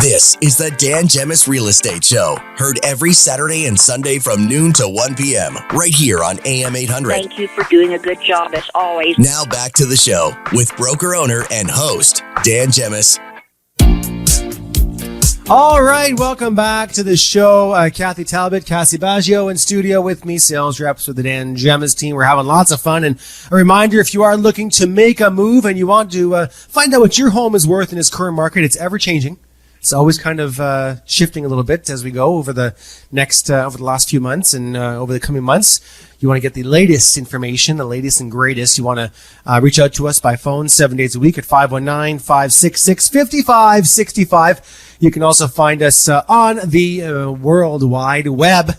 This is the Dan Gemus Real Estate Show. Heard every Saturday and Sunday from noon to 1 p.m. right here on AM 800. Thank you for doing a good job as always. Now back to the show with broker owner and host, Dan Gemus. All right, welcome back to the show. Kathy Talbot, Cassie Baggio in studio with me, sales reps with the Dan Gemus team. We're having lots of fun. And a reminder, if you are looking to make a move and you want to find out what your home is worth in its current market, it's ever changing. It's always kind of shifting a little bit as we go over the last few months and over the coming months. You want to get the latest information, the latest and greatest. You want to reach out to us by phone 7 days a week at 519-566-5565. You can also find us on the World Wide Web.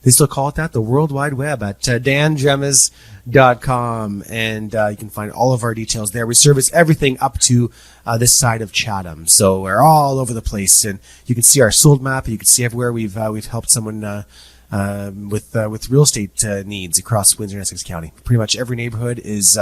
They still call it that, the World Wide Web, at dangemus.com. And you can find all of our details there. We service everything up to this side of Chatham. So we're all over the place. And you can see our sold map. You can see everywhere we've helped someone with real estate needs across Windsor and Essex County. Pretty much every neighborhood is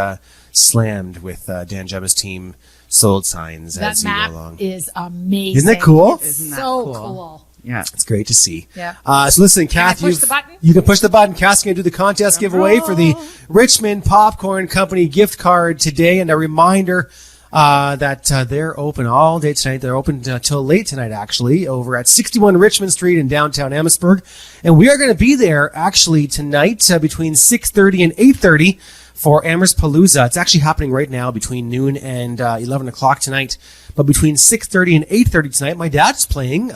slammed with Dan Gemus team sold signs as you go along. That map is amazing. Isn't that cool? Isn't that so cool? Yeah. It's great to see. Yeah. So listen, Kath, Can I push the button? You can push the button. Kath's going to do the contest giveaway for the Richmond Popcorn Company gift card today. And a reminder that they're open all day tonight. They're open till late tonight, actually, over at 61 Richmond Street in downtown Amherstburg. And we are going to be there, actually, tonight between 6:30 and 8:30 for Amherstpalooza. It's actually happening right now between noon and 11 o'clock tonight. But between 6:30 and 8:30 tonight, my dad's playing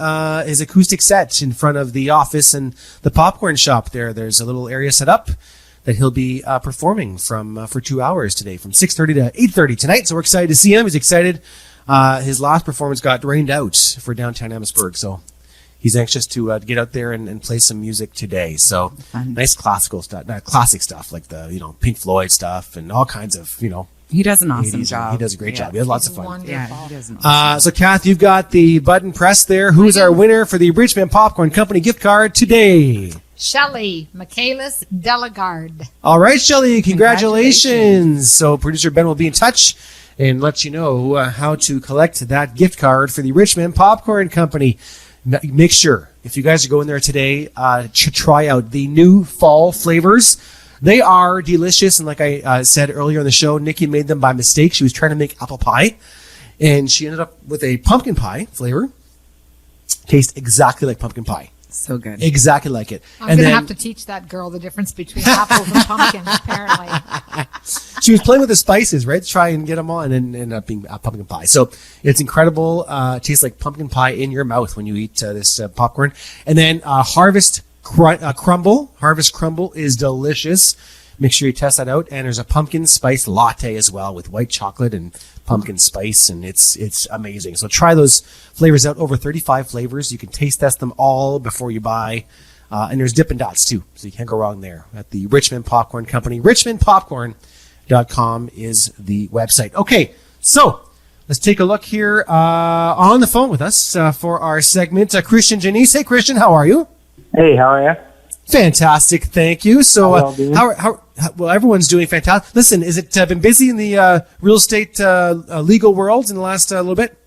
his acoustic set in front of the office and the popcorn shop there. There's a little area set up that he'll be performing for 2 hours today, from 6:30 to 8:30 tonight. So we're excited to see him. He's excited. His last performance got rained out for downtown Amherstburg, so he's anxious to get out there and play some music today. So nice classical stuff, classic stuff like the Pink Floyd stuff and all kinds of He does an awesome job. He does a great job. He has lots of fun. Wonderful. Yeah, he does an awesome So, Kath, you've got the button pressed there. Who's our winner for the Richmond Popcorn Company gift card today? Shelley Michaelis Delegard. All right, Shelley, congratulations. So, producer Ben will be in touch and let you know how to collect that gift card for the Richmond Popcorn Company. Make sure, if you guys are going there today, to try out the new fall flavors. They are delicious, and like I said earlier in the show, Nikki made them by mistake. She was trying to make apple pie, and she ended up with a pumpkin pie flavor. Tastes exactly like pumpkin pie. So good. Exactly like it. I'm going to have to teach that girl the difference between apples and pumpkins, apparently. She was playing with the spices, right, to try and get them on, and ended up being pumpkin pie. So it's incredible. It tastes like pumpkin pie in your mouth when you eat this popcorn. And then Harvest Crumble. Harvest Crumble is delicious. Make sure you test that out. And there's a pumpkin spice latte as well with white chocolate and pumpkin spice, and it's amazing. So try those flavors out. Over 35 flavors. You can taste test them all before you buy. And there's Dippin' Dots too, so you can't go wrong there at the Richmond Popcorn Company. RichmondPopcorn.com is the website. Okay, so let's take a look here on the phone with us for our segment. Christian Janice. Hey, Christian, how are you? Hey, how are you? Fantastic, thank you. So, well, everyone's doing fantastic. Listen, has it been busy in the real estate legal world in the last little bit?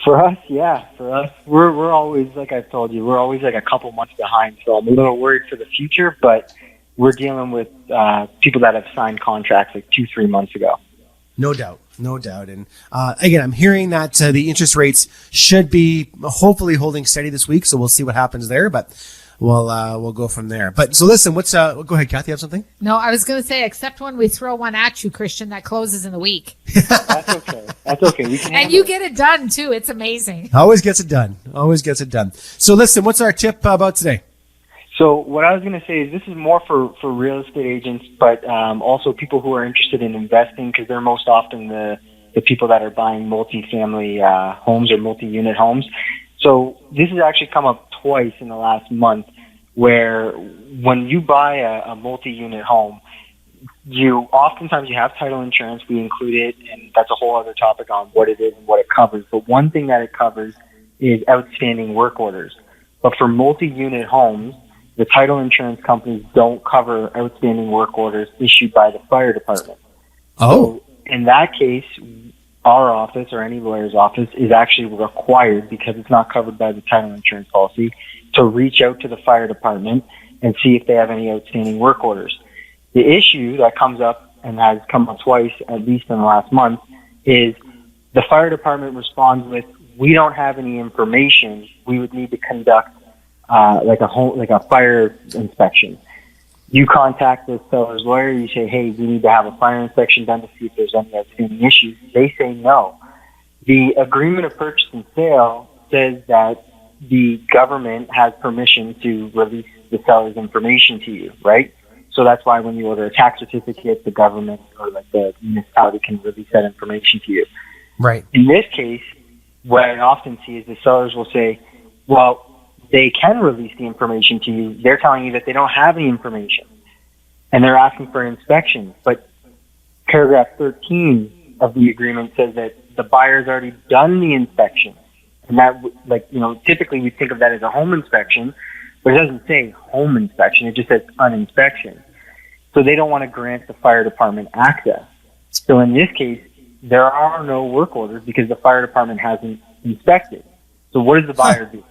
For us, yeah. For us, we're always, like I've told you, we're always like a couple months behind. So I'm a little worried for the future, but we're dealing with people that have signed contracts like 2-3 months ago. No doubt. And again, I'm hearing that the interest rates should be hopefully holding steady this week. So we'll see what happens there. But we'll go from there. But so listen, go ahead, Kathy, you have something? No, I was going to say, except when we throw one at you, Christian, that closes in a week. That's okay. We can and you get it done too. It's amazing. Always gets it done. So listen, what's our tip about today? So what I was going to say is this is more for real estate agents, but also people who are interested in investing, because they're most often the people that are buying multi-family homes or multi-unit homes. So this has actually come up twice in the last month, where when you buy a multi-unit home, oftentimes you have title insurance. We include it, and that's a whole other topic on what it is and what it covers. But one thing that it covers is outstanding work orders. But for multi-unit homes, the title insurance companies don't cover outstanding work orders issued by the fire department. Oh. So in that case, our office or any lawyer's office is actually required, because it's not covered by the title insurance policy, to reach out to the fire department and see if they have any outstanding work orders. The issue that comes up, and has come up twice, at least in the last month, is the fire department responds with, "We don't have any information. We would need to conduct like a fire inspection." You contact the seller's lawyer. You say, "Hey, we need to have a fire inspection done to see if there's any outstanding issues." They say no. The agreement of purchase and sale says that the government has permission to release the seller's information to you, right? So that's why when you order a tax certificate, the government or like the municipality can release that information to you. Right. In this case, what I often see is the sellers will say, well, they can release the information to you. They're telling you that they don't have any information, and they're asking for an inspection. But paragraph 13 of the agreement says that the buyer's already done the inspection. And that, typically we think of that as a home inspection, but it doesn't say home inspection. It just says an inspection. So they don't want to grant the fire department access. So in this case, there are no work orders because the fire department hasn't inspected. So what does the buyer do?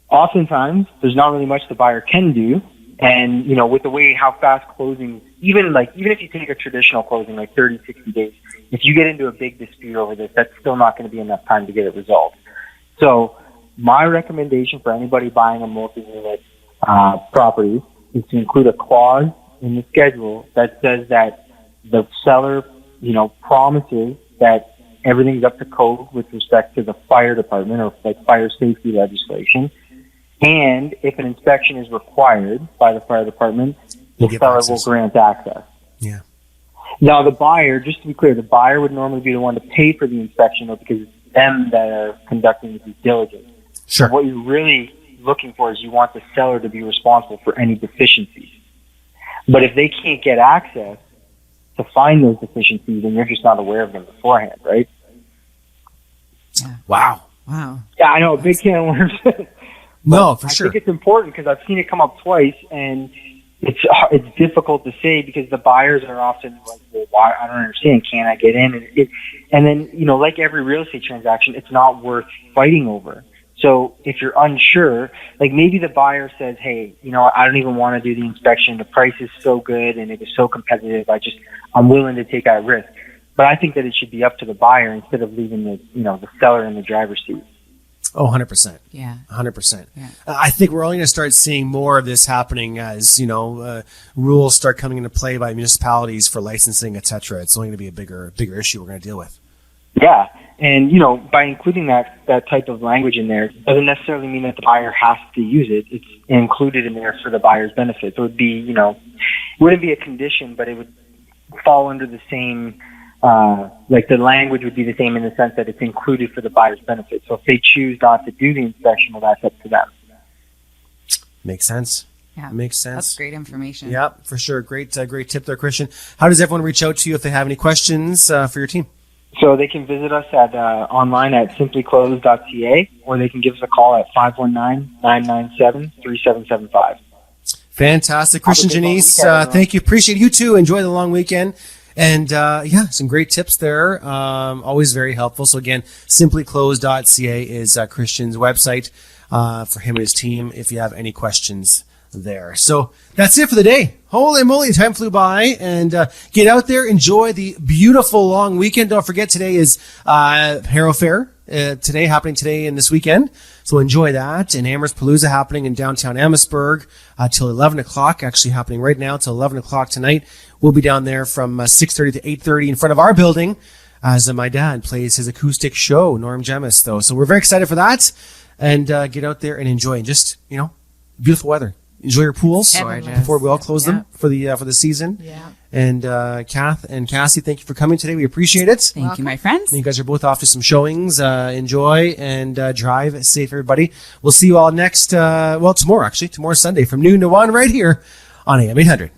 Oftentimes, there's not really much the buyer can do. And, with the way how fast closing, even if you take a traditional closing, like 30, 60 days, if you get into a big dispute over this, that's still not going to be enough time to get it resolved. So my recommendation for anybody buying a multi-unit property is to include a clause in the schedule that says that the seller, promises that everything's up to code with respect to the fire department or like fire safety legislation. And if an inspection is required by the fire department, the seller will grant access. Yeah. Now, the buyer, just to be clear, the buyer would normally be the one to pay for the inspection, though, because it's them that are conducting the due diligence. Sure. So what you're really looking for is you want the seller to be responsible for any deficiencies. But if they can't get access to find those deficiencies, then you're just not aware of them beforehand, right? Yeah. Wow. Yeah, I know, a big can of worms. No, for sure. I think it's important because I've seen it come up twice, and it's difficult to say because the buyers are often like, well, why? I don't understand. Can't I get in? And then, like every real estate transaction, it's not worth fighting over. So if you're unsure, like maybe the buyer says, hey, I don't even want to do the inspection. The price is so good and it was so competitive. I'm willing to take that risk. But I think that it should be up to the buyer instead of leaving the seller in the driver's seat. Oh, 100%. Yeah. 100%. Yeah. I think we're only going to start seeing more of this happening as, rules start coming into play by municipalities for licensing, et cetera. It's only going to be a bigger issue we're going to deal with. Yeah. And, by including that type of language in there doesn't necessarily mean that the buyer has to use it. It's included in there for the buyer's benefit. So it would be, it wouldn't be a condition, but it would fall under the same, the language would be the same in the sense that it's included for the buyer's benefit. So if they choose not to do the inspection, well, that's up to them. Makes sense. Yeah. Makes sense. That's great information. Yeah, for sure. Great tip there, Christian. How does everyone reach out to you if they have any questions for your team? So they can visit us at online at simplyclose.ca, or they can give us a call at 519-997-3775. Fantastic. Christian, Janice, thank you. Appreciate you too. Enjoy the long weekend. And some great tips there. Always very helpful. So again, simplyclose.ca is Christian's website for him and his team if you have any questions there. So that's it for the day. Holy moly, time flew by. And get out there, enjoy the beautiful long weekend. Don't forget, today is Harrow Fair. Happening today and this weekend. So enjoy that. And Amherst Palooza happening in downtown Amherstburg till 11 o'clock, actually happening right now till 11 o'clock tonight. We'll be down there from 6:30 to 8:30 in front of our building as my dad plays his acoustic show, Norm Gemus, though. So we're very excited for that. And get out there and enjoy. And just, beautiful weather. Enjoy your pools before we all close them for the season. Yeah. And Kath and Cassie, thank you for coming today. We appreciate it. Thank you, my friends. You guys are both off to some showings. Enjoy and drive safe, everybody. We'll see you all tomorrow, Tomorrow's Sunday from noon to 1 right here on AM 800.